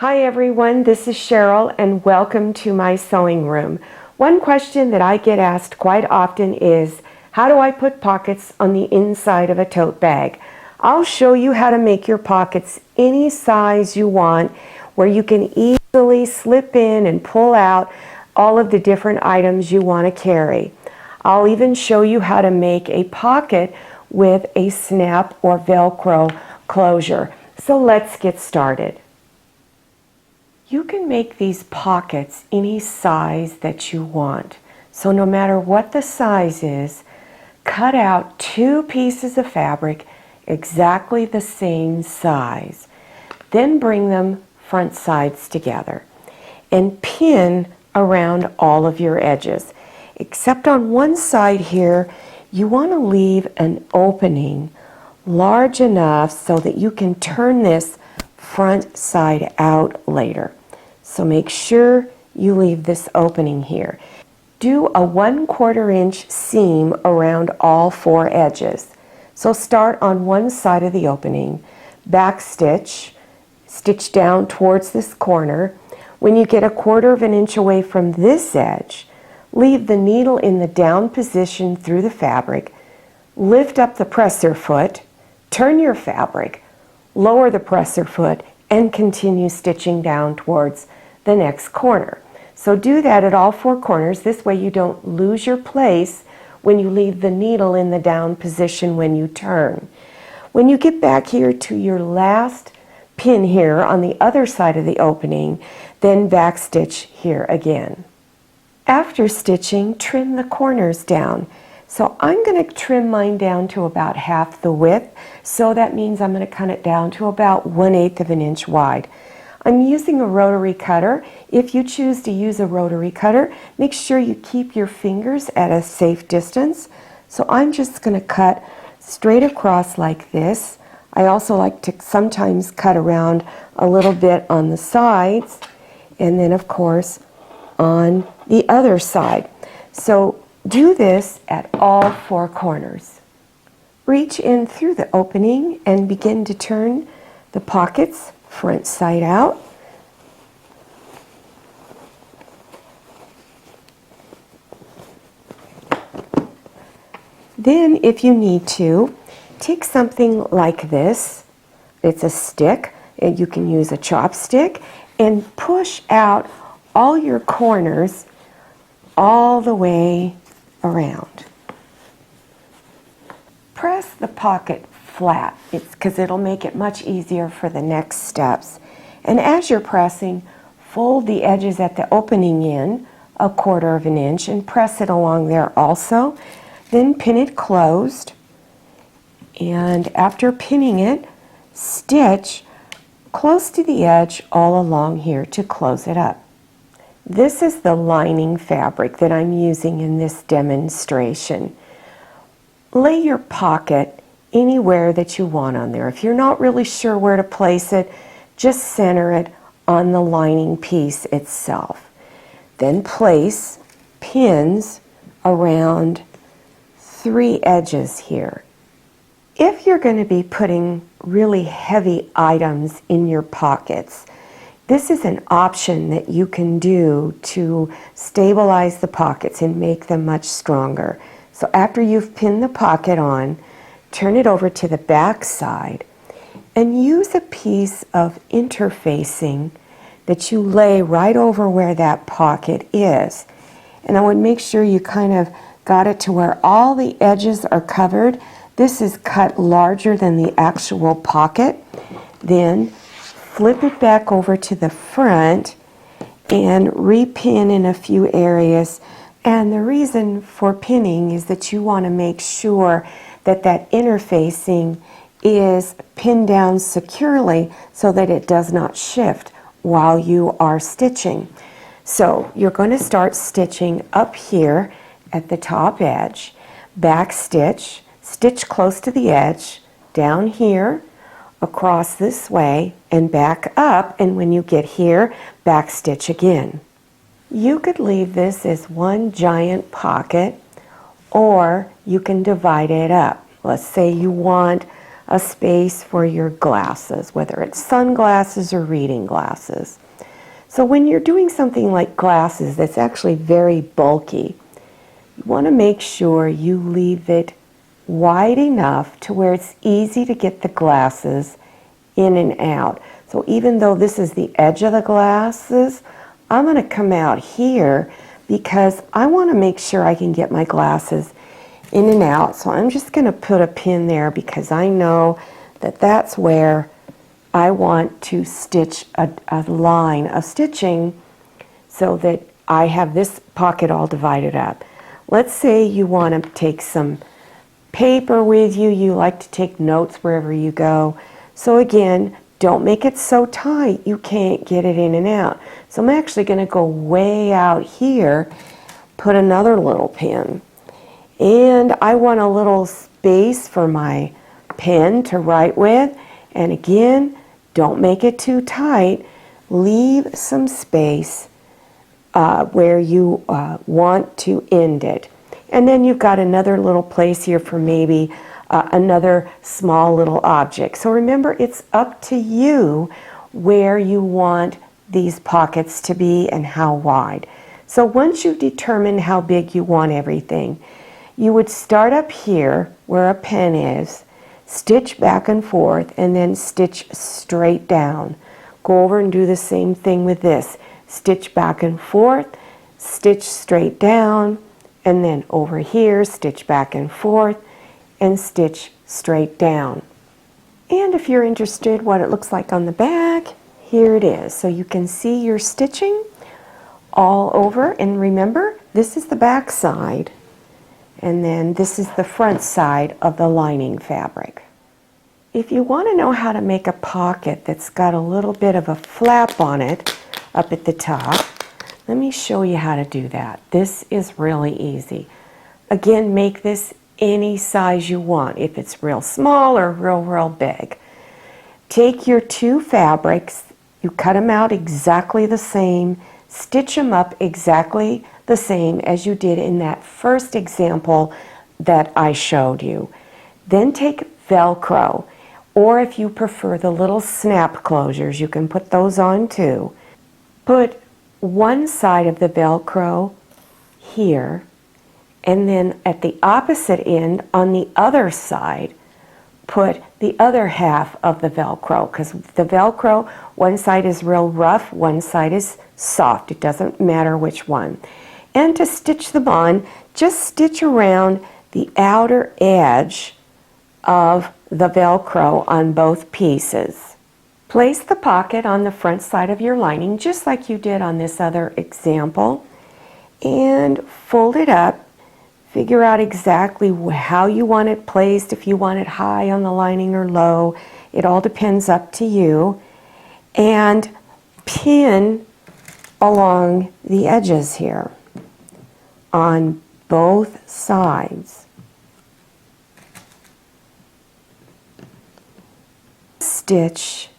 Hi everyone, this is Cheryl and welcome to my sewing room. One question that I get asked quite often is, how do I put pockets on the inside of a tote bag? I'll show you how to make your pockets any size you want, where you can easily slip in and pull out all of the different items you want to carry. I'll even show you how to make a pocket with a snap or velcro closure. So let's get started. You can make these pockets any size that you want. So no matter what the size is, cut out 2 pieces of fabric exactly the same size. Then bring them front sides together and pin around all of your edges. Except on one side here, you want to leave an opening large enough so that you can turn this front side out later. So make sure you leave this opening here. Do a 1/4 inch seam around all 4 edges. So start on one side of the opening, backstitch, stitch down towards this corner. When you get 1/4 inch away from this edge, leave the needle in the down position through the fabric, lift up the presser foot, turn your fabric, lower the presser foot, and continue stitching down towards the next corner. So do that at all 4 corners. This way you don't lose your place when you leave the needle in the down position when you turn. When you get back here to your last pin here on the other side of the opening, then backstitch here again. After stitching, trim the corners down. So I'm going to trim mine down to about half the width, so that means I'm going to cut it down to about 1/8 inch wide. I'm using a rotary cutter. If you choose to use a rotary cutter, make sure you keep your fingers at a safe distance. So I'm just going to cut straight across like this. I also like to sometimes cut around a little bit on the sides, and then of course on the other side. So do this at all 4 corners. Reach in through the opening and begin to turn the pockets front side out. Then if you need to, take something like this. It's a stick, and you can use a chopstick, and push out all your corners all the way around. Press the pocket flat, because it'll make it much easier for the next steps. And as you're pressing, fold the edges at the opening in 1/4 inch and press it along there also. Then pin it closed, and after pinning it, stitch close to the edge all along here to close it up. This is the lining fabric that I'm using in this demonstration. Lay your pocket anywhere that you want on there. If you're not really sure where to place it, just center it on the lining piece itself. Then place pins around 3 edges here. If you're going to be putting really heavy items in your pockets, this is an option that you can do to stabilize the pockets and make them much stronger. So after you've pinned the pocket on, turn it over to the back side and use a piece of interfacing that you lay right over where that pocket is. And I would make sure you kind of got it to where all the edges are covered. This is cut larger than the actual pocket. Then flip it back over to the front and repin in a few areas. And the reason for pinning is that you want to make sure that that interfacing is pinned down securely so that it does not shift while you are stitching. So you're going to start stitching up here at the top edge, back stitch, stitch close to the edge, down here, across this way, and back up, and when you get here, back stitch again. You could leave this as one giant pocket, or you can divide it up. Let's say you want a space for your glasses, whether it's sunglasses or reading glasses. So when you're doing something like glasses that's actually very bulky, you want to make sure you leave it wide enough to where it's easy to get the glasses in and out. So even though this is the edge of the glasses, I'm going to come out here because I want to make sure I can get my glasses in and out. So I'm just going to put a pin there because I know that that's where I want to stitch a line of stitching so that I have this pocket all divided up. Let's say you want to take some paper with you. You like to take notes wherever you go. So again, don't make it so tight you can't get it in and out. So I'm actually going to go way out here, put another little pin. And I want a little space for my pen to write with. And again, don't make it too tight. Leave some space where you want to end it. And then you've got another little place here for maybe another small little object. So remember, it's up to you where you want these pockets to be and how wide. So once you've determined how big you want everything, you would start up here where a pen is, stitch back and forth, and then stitch straight down. Go over and do the same thing with this. Stitch back and forth, stitch straight down, and then over here, stitch back and forth, and stitch straight down. And if you're interested what it looks like on the back, here it is. So you can see your stitching all over. And remember, this is the back side, and then this is the front side of the lining fabric. If you want to know how to make a pocket that's got a little bit of a flap on it up at the top, let me show you how to do that. This is really easy. Again, make this any size you want, if it's real small or real big. Take your two fabrics, you cut them out exactly the same, stitch them up exactly the same as you did in that first example that I showed you. Then take Velcro, or if you prefer the little snap closures, you can put those on too. Put one side of the Velcro here, and then at the opposite end on the other side, put the other half of the Velcro, because the Velcro, one side is real rough, one side is soft. It doesn't matter which one. And to stitch them on, just stitch around the outer edge of the Velcro on both pieces. Place the pocket on the front side of your lining, just like you did on this other example, and fold it up. Figure out exactly how you want it placed, if you want it high on the lining or low. It all depends up to you. And pin along the edges here on both sides. Stitch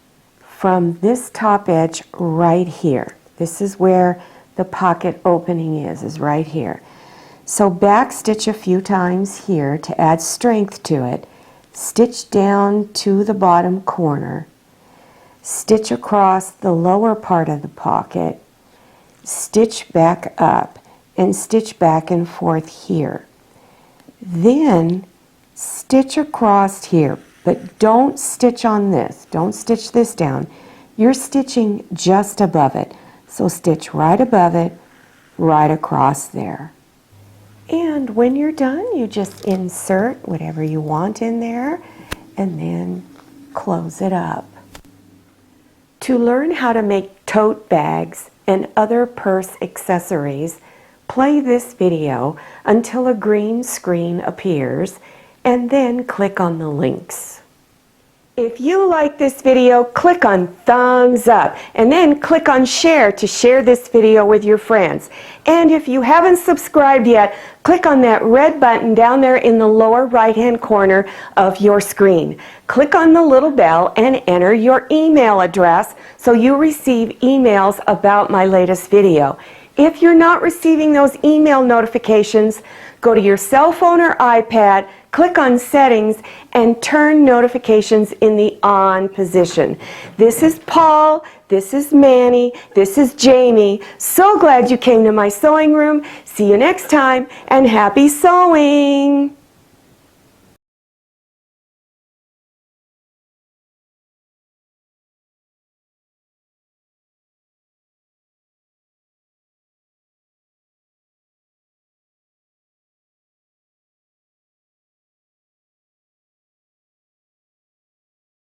from this top edge right here. This is where the pocket opening is right here. So backstitch a few times here to add strength to it. Stitch down to the bottom corner. Stitch across the lower part of the pocket. Stitch back up and stitch back and forth here. Then stitch across here, but don't stitch on this. Don't stitch this down. You're stitching just above it. So stitch right above it, right across there. And when you're done, you just insert whatever you want in there and then close it up. To learn how to make tote bags and other purse accessories, play this video until a green screen appears and then click on the links. If you like this video, click on thumbs up and then click on share to share this video with your friends. And if you haven't subscribed yet, click on that red button down there in the lower right-hand corner of your screen. Click on the little bell and enter your email address so you receive emails about my latest video. If you're not receiving those email notifications, go to your cell phone or iPad, click on Settings and turn notifications in the on position. This is Paul, this is Manny, this is Jamie. So glad you came to my sewing room. See you next time, and happy sewing!